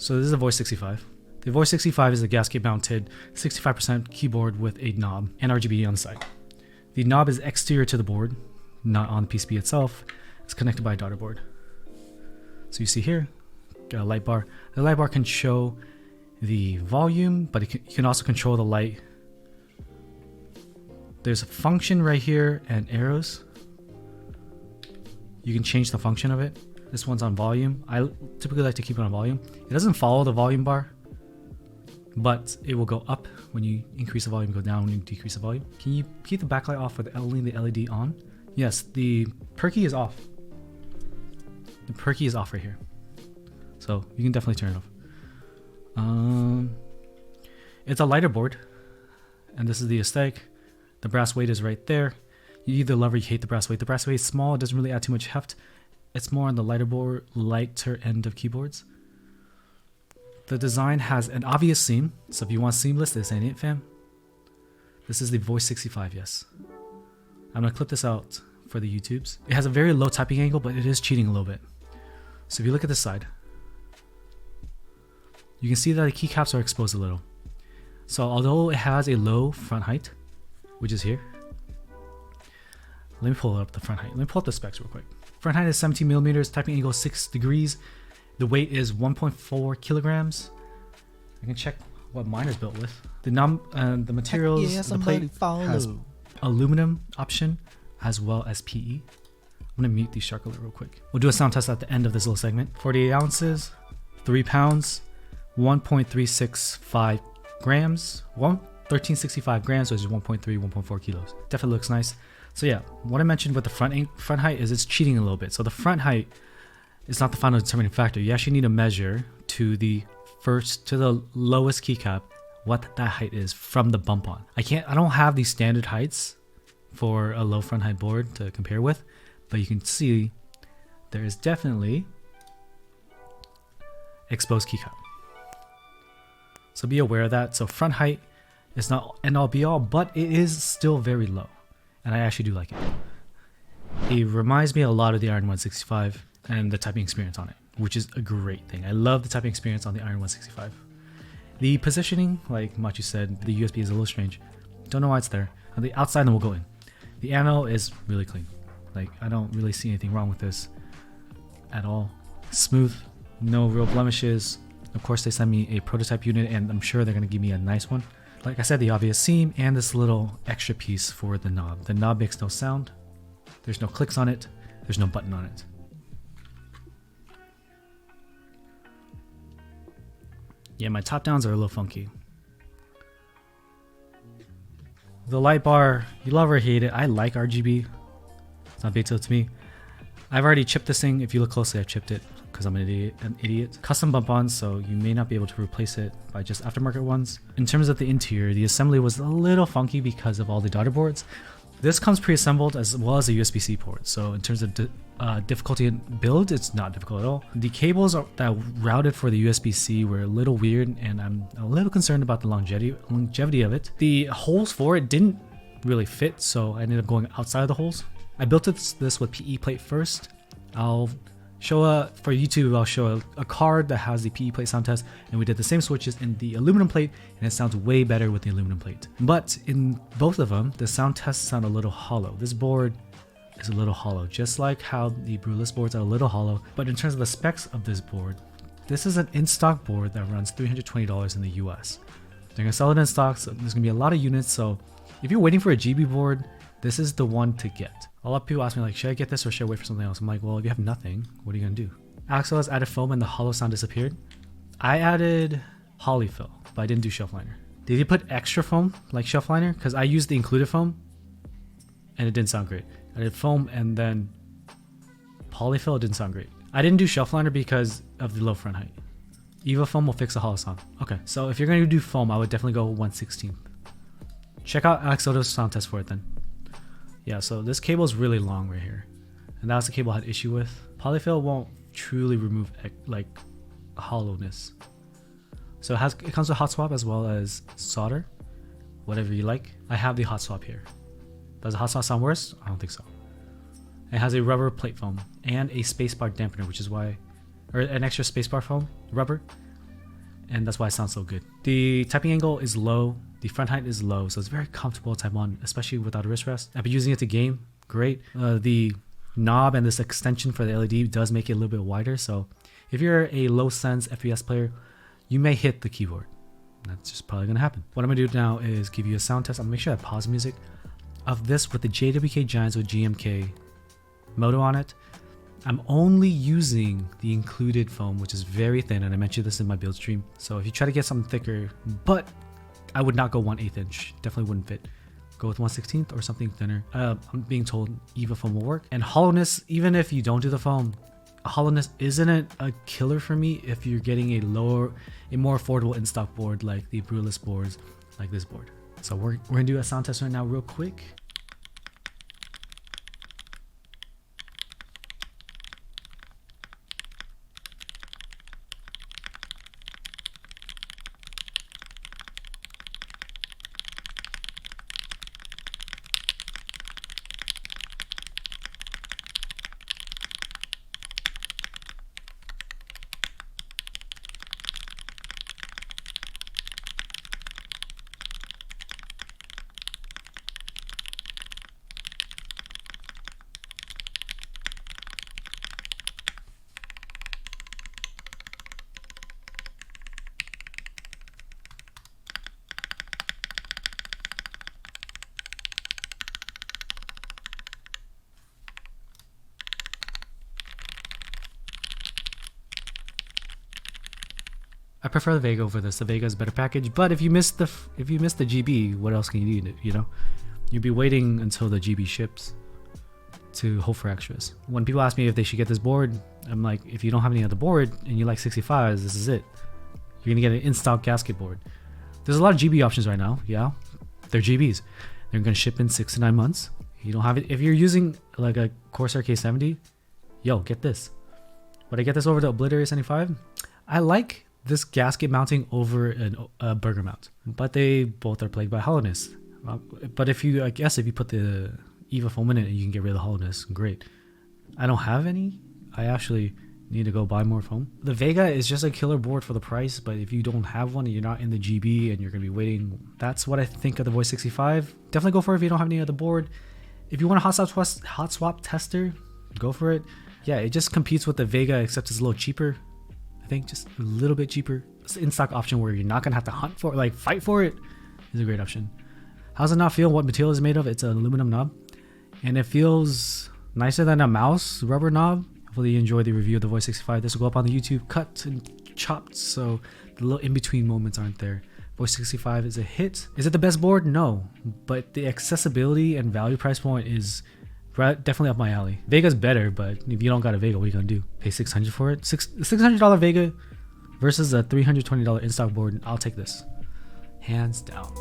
So this is a Voice65. The Voice65 is a gasket mounted 65% keyboard with a knob and RGB on the side. The knob is exterior to the board, not on the PCB itself. It's connected by a daughter board. So you see here, got a light bar. The light bar can show the volume, but you can also control the light. There's a function right here and arrows. You can change the function of it. This one's on volume. I typically like to keep it on volume. It doesn't follow the volume bar, but it will go up when you increase the volume, go down when you decrease the volume. Can you keep the backlight off with only the LED on? Yes, the per key is off. The per key is off right here. So you can definitely turn it off. It's a lighter board, and this is the aesthetic. The brass weight is right there. You either love or you hate the brass weight. The brass weight is small, it doesn't really add too much heft. It's more on the lighter end of keyboards. The design has an obvious seam, so if you want seamless, this ain't it, fam. This is the Voice65, yes. I'm gonna clip this out for the YouTubes. It has a very low typing angle, but it is cheating a little bit. So if you look at this side, you can see that the keycaps are exposed a little. So although it has a low front height, which is here, let me pull up the front height. Let me pull up the specs real quick. Front height is 17 millimeters, typing angle 6 degrees. The weight is 1.4 kilograms. I can check what mine is built with. The materials, yeah, the plate has aluminum option as well as PE. I'm gonna mute the shark alert real quick. We'll do a sound test at the end of this little segment. 48 ounces, 3 pounds, 1.365 grams, 1365 grams, which is 1.3, 1.4 kilos. Definitely looks nice. So yeah, what I mentioned with the front height is it's cheating a little bit. So the front height is not the final determining factor. You actually need to measure to the lowest keycap what that height is from the bump on. I don't have these standard heights for a low front height board to compare with, but you can see there is definitely exposed keycap. So be aware of that. So front height is not end all be all, but it is still very low. And I actually do like it. It reminds me a lot of the Iron 165 and the typing experience on it, which is a great thing. I love the typing experience on the Iron 165. The positioning, like Machu said, the USB is a little strange. Don't know why it's there. On the outside, then we'll go in. The anno is really clean. Like, I don't really see anything wrong with this at all. Smooth, no real blemishes. Of course, they sent me a prototype unit, and I'm sure they're gonna give me a nice one. Like I said, the obvious seam and this little extra piece for the knob. The knob makes no sound. There's no clicks on it. There's no button on it. Yeah, my top downs are a little funky. The light bar, you love or hate it. I like RGB. It's not a big deal to me. I've already chipped this thing. If you look closely, I've chipped it because I'm an idiot. Custom bump on, so you may not be able to replace it by just aftermarket ones. In terms of the interior, the assembly was a little funky because of all the daughter boards. This comes pre-assembled as well as a USB-C port. So in terms of difficulty in build, it's not difficult at all. The cables that routed for the USB-C were a little weird, and I'm a little concerned about the longevity of it. The holes for it didn't really fit, so I ended up going outside of the holes. I built this with PE plate first. I'll show for YouTube, I'll show a card that has the PE plate sound test, and we did the same switches in the aluminum plate, and it sounds way better with the aluminum plate. But in both of them, the sound tests sound a little hollow. This board is a little hollow, just like how the Brewless boards are a little hollow. But in terms of the specs of this board, this is an in-stock board that runs $320 in the US. They're gonna sell it in stock, so there's gonna be a lot of units. So if you're waiting for a GB board, this is the one to get. A lot of people ask me, like, should I get this or should I wait for something else? I'm like, well, if you have nothing, what are you gonna do? Axel has added foam and the hollow sound disappeared. I added polyfill, but I didn't do shelf liner. Did you put extra foam like shelf liner? Because I used the included foam and it didn't sound great. I did foam and then polyfill, it didn't sound great. I didn't do shelf liner because of the low front height. Eva foam will fix the hollow sound. Okay, so if you're gonna do foam, I would definitely go 1/16. Check out Axel's sound test for it then. Yeah, so this cable is really long right here, and that was the cable I had issue with. Polyfill won't truly remove like hollowness. So it comes with Hotswap as well as solder, whatever you like. I have the Hotswap here. Does the Hotswap sound worse? I don't think so. It has a rubber plate foam and a spacebar dampener, which is why, or an extra spacebar foam rubber, and that's why it sounds so good. The typing angle is low, the front height is low, so it's very comfortable to type on, especially without a wrist rest. I've been using it to game, great. The knob and this extension for the LED does make it a little bit wider, so if you're a low sense FPS player, you may hit the keyboard. That's just probably gonna happen. What I'm gonna do now is give you a sound test. I'm gonna make sure I pause music of this with the JWK Giants with GMK Moto on it. I'm only using the included foam, which is very thin, and I mentioned this in my build stream. So if you try to get something thicker, but I would not go 1/8 inch, definitely wouldn't fit. Go with 1/16 or something thinner. I'm being told EVA foam will work. And hollowness, even if you don't do the foam, hollowness isn't a killer for me if you're getting a more affordable in-stock board like the Brewless boards, like this board. So we're gonna do a sound test right now real quick. I prefer the Vega over this. The Vega is a better package, but if you miss the GB, what else can you do? You know, you'd be waiting until the GB ships to hope for extras. When people ask me if they should get this board, I'm like, if you don't have any other board and you like 65s, this is it. You're gonna get an in-stock gasket board. There's a lot of GB options right now. Yeah, they're GBs. They're gonna ship in 6 to 9 months. You don't have it if you're using like a Corsair K70. Yo, get this. Would I get this over the Obliterator 75? I like this gasket mounting over a burger mount, but they both are plagued by hollowness. But if you, I guess if you put the EVA foam in it, you can get rid of the hollowness. Great. I don't have any. I actually need to go buy more foam. The Vega is just a killer board for the price, but if you don't have one and you're not in the GB and you're gonna be waiting, that's what I think of the Voice65. Definitely go for it if you don't have any other board. If you want a Hotswap tester, go for it. Yeah, it just competes with the Vega, except it's a little cheaper. I think just a little bit cheaper. It's an in-stock option where you're not gonna have to hunt for it, like fight for it. Is a great option. How's it not feel? What material is it made of? It's an aluminum knob, and it feels nicer than a mouse rubber knob. Hopefully you enjoyed the review of the Voice65. This will go up on the YouTube cut and chopped, so the little in-between moments aren't there. Voice65 is a hit. Is it the best board? No, but the accessibility and value price point is definitely up my alley. Vega's better, but if you don't got a Vega, what are you gonna do? Pay $600 for it? $600 Vega versus a $320 in-stock board. I'll take this, hands down.